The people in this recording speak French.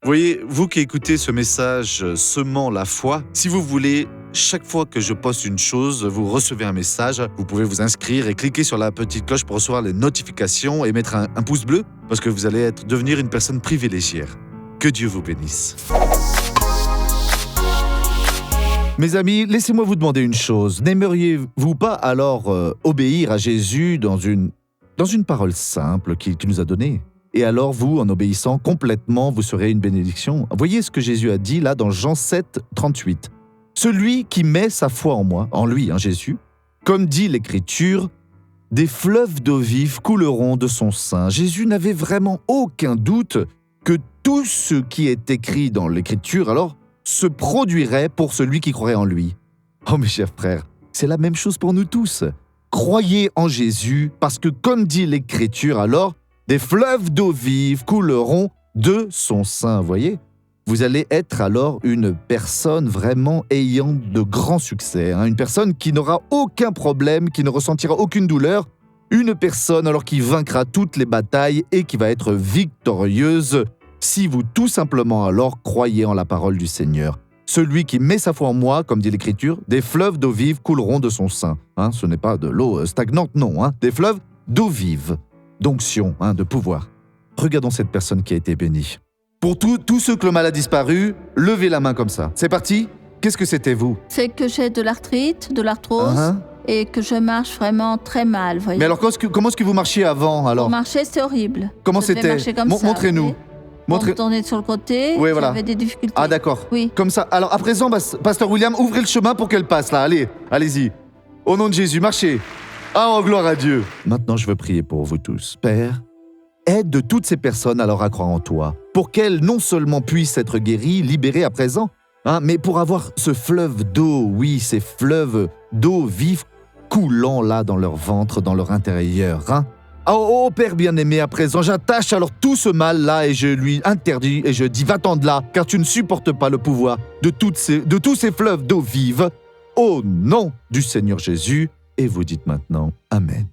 Voyez, vous qui écoutez ce message semant la foi, si vous voulez, chaque fois que je poste une chose, vous recevez un message. Vous pouvez vous inscrire et cliquer sur la petite cloche pour recevoir les notifications et mettre un pouce bleu parce que vous allez devenir une personne privilégiée. Que Dieu vous bénisse. Mes amis, laissez-moi vous demander une chose. N'aimeriez-vous pas alors obéir à Jésus dans une parole simple qu'il nous a donnée ? Et alors vous, en obéissant complètement, vous serez une bénédiction. Voyez ce que Jésus a dit là dans Jean 7, 38. « Celui qui met sa foi en moi, en lui, Jésus, comme dit l'Écriture, des fleuves d'eau vive couleront de son sein. » Jésus n'avait vraiment aucun doute que tout ce qui est écrit dans l'Écriture alors se produirait pour celui qui croirait en lui. Oh mes chers frères, c'est la même chose pour nous tous. Croyez en Jésus parce que comme dit l'Écriture alors, des fleuves d'eau vive couleront de son sein, voyez ? Vous allez être alors une personne vraiment ayant de grands succès, une personne qui n'aura aucun problème, qui ne ressentira aucune douleur, une personne alors qui vaincra toutes les batailles et qui va être victorieuse si vous tout simplement alors croyez en la parole du Seigneur. Celui qui met sa foi en moi, comme dit l'Écriture, des fleuves d'eau vive couleront de son sein. Ce n'est pas de l'eau stagnante, non, des fleuves d'eau vive. D'onction, de pouvoir. Regardons cette personne qui a été bénie. Pour tous ceux que le mal a disparu, levez la main comme ça. C'est parti ? Qu'est-ce que c'était vous ? C'est que j'ai de l'arthrite, de l'arthrose, et que je marche vraiment très mal, voyez. Mais alors, comment est-ce que vous marchiez avant alors ? Pour marcher, c'est horrible. Comment Je devais c'était ? marcher comme ça, Montrez-nous. voyez. Pour me tourner sur le côté, Oui, voilà. j'avais des difficultés. Ah d'accord. Oui. Comme ça. Alors à présent, Pasteur William, ouvrez le chemin pour qu'elle passe là. Allez-y. Au nom de Jésus, marchez. Oh, gloire à Dieu. Maintenant, je veux prier pour vous tous. Père, aide toutes ces personnes alors à croire en toi, pour qu'elles non seulement puissent être guéries, libérées à présent, mais pour avoir ce fleuve d'eau, oui, ces fleuves d'eau vive coulant là dans leur ventre, dans leur intérieur. Oh Père bien-aimé, à présent, j'attache alors tout ce mal-là et je lui interdis et je dis, va-t'en de là, car tu ne supportes pas le pouvoir de tous ces fleuves d'eau vive, au nom du Seigneur Jésus. Et vous dites maintenant, Amen.